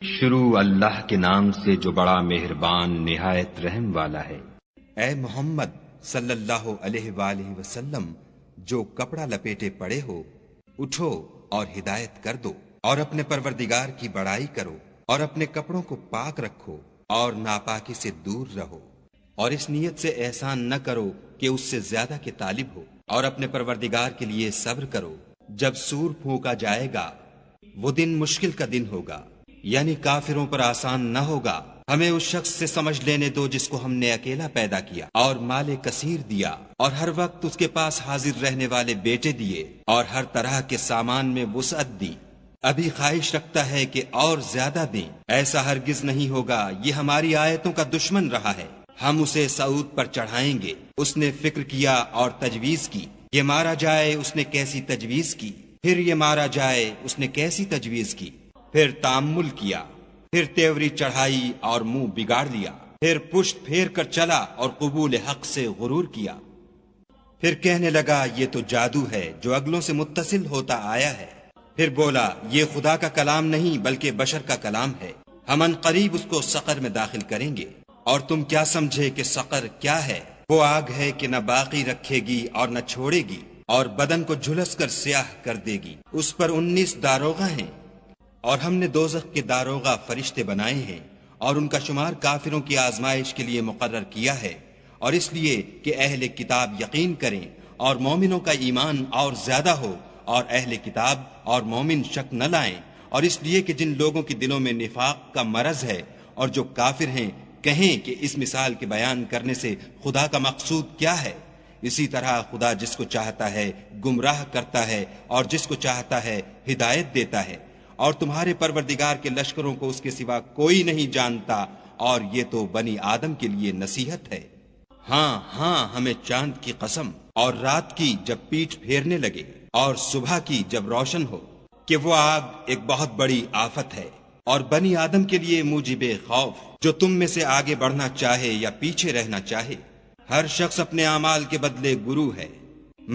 شروع اللہ کے نام سے جو بڑا مہربان نہایت رحم والا ہے۔ اے محمد صلی اللہ علیہ وآلہ وسلم، جو کپڑا لپیٹے پڑے ہو اٹھو اور ہدایت کر دو، اور اپنے پروردگار کی بڑائی کرو، اور اپنے کپڑوں کو پاک رکھو اور ناپاکی سے دور رہو، اور اس نیت سے احسان نہ کرو کہ اس سے زیادہ کے طالب ہو، اور اپنے پروردگار کے لیے صبر کرو۔ جب سور پھونکا جائے گا وہ دن مشکل کا دن ہوگا، یعنی کافروں پر آسان نہ ہوگا۔ ہمیں اس شخص سے سمجھ لینے دو جس کو ہم نے اکیلا پیدا کیا اور مال کثیر دیا، اور ہر وقت اس کے پاس حاضر رہنے والے بیٹے دیے، اور ہر طرح کے سامان میں وسعت دی۔ ابھی خواہش رکھتا ہے کہ اور زیادہ دیں، ایسا ہرگز نہیں ہوگا۔ یہ ہماری آیتوں کا دشمن رہا ہے، ہم اسے صعود پر چڑھائیں گے۔ اس نے فکر کیا اور تجویز کی، یہ مارا جائے، اس نے کیسی تجویز کی، پھر یہ مارا جائے، اس نے کیسی تجویز کی، پھر تأمل کیا، پھر تیوری چڑھائی اور منہ بگاڑ لیا، پھر پشت پھیر کر چلا اور قبول حق سے غرور کیا، پھر کہنے لگا یہ تو جادو ہے جو اگلوں سے متصل ہوتا آیا ہے، پھر بولا یہ خدا کا کلام نہیں بلکہ بشر کا کلام ہے، ہم ان قریب اس کو سقر میں داخل کریں گے۔ اور تم کیا سمجھے کہ سقر کیا ہے؟ وہ آگ ہے کہ نہ باقی رکھے گی اور نہ چھوڑے گی، اور بدن کو جھلس کر سیاہ کر دے گی۔ اس پر 19 داروغہ ہیں، اور ہم نے دوزخ کے داروغہ فرشتے بنائے ہیں، اور ان کا شمار کافروں کی آزمائش کے لیے مقرر کیا ہے، اور اس لیے کہ اہل کتاب یقین کریں اور مومنوں کا ایمان اور زیادہ ہو، اور اہل کتاب اور مومن شک نہ لائیں، اور اس لیے کہ جن لوگوں کے دلوں میں نفاق کا مرض ہے اور جو کافر ہیں کہیں کہ اس مثال کے بیان کرنے سے خدا کا مقصود کیا ہے۔ اسی طرح خدا جس کو چاہتا ہے گمراہ کرتا ہے اور جس کو چاہتا ہے ہدایت دیتا ہے، اور تمہارے پروردگار کے لشکروں کو اس کے سوا کوئی نہیں جانتا، اور یہ تو بنی آدم کے لیے نصیحت ہے۔ ہاں ہاں، ہمیں چاند کی قسم، اور رات کی جب پیٹھ پھیرنے لگے، اور صبح کی جب روشن ہو، کہ وہ آگ ایک بہت بڑی آفت ہے، اور بنی آدم کے لیے موجب خوف، جو تم میں سے آگے بڑھنا چاہے یا پیچھے رہنا چاہے۔ ہر شخص اپنے اعمال کے بدلے گرو ہے،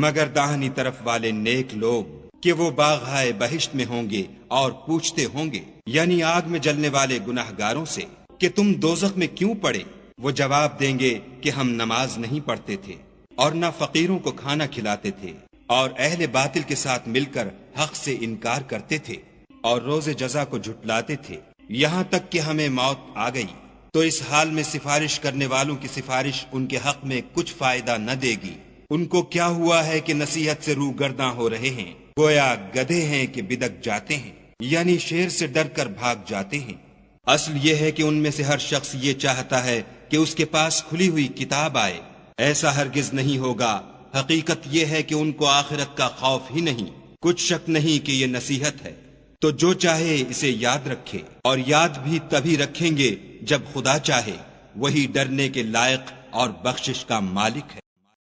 مگر داہنی طرف والے نیک لوگ کہ وہ باغہائے بہشت میں ہوں گے اور پوچھتے ہوں گے، یعنی آگ میں جلنے والے گناہ گاروں سے، کہ تم دوزخ میں کیوں پڑے؟ وہ جواب دیں گے کہ ہم نماز نہیں پڑھتے تھے اور نہ فقیروں کو کھانا کھلاتے تھے، اور اہل باطل کے ساتھ مل کر حق سے انکار کرتے تھے، اور روز جزا کو جھٹلاتے تھے، یہاں تک کہ ہمیں موت آ گئی۔ تو اس حال میں سفارش کرنے والوں کی سفارش ان کے حق میں کچھ فائدہ نہ دے گی۔ ان کو کیا ہوا ہے کہ نصیحت سے روگرداں ہو رہے ہیں، گویا گدھے ہیں کہ بدک جاتے ہیں، یعنی شیر سے ڈر کر بھاگ جاتے ہیں۔ اصل یہ ہے کہ ان میں سے ہر شخص یہ چاہتا ہے کہ اس کے پاس کھلی ہوئی کتاب آئے، ایسا ہرگز نہیں ہوگا۔ حقیقت یہ ہے کہ ان کو آخرت کا خوف ہی نہیں، کچھ شک نہیں کہ یہ نصیحت ہے۔ تو جو چاہے اسے یاد رکھے، اور یاد بھی تبھی رکھیں گے جب خدا چاہے، وہی ڈرنے کے لائق اور بخشش کا مالک ہے۔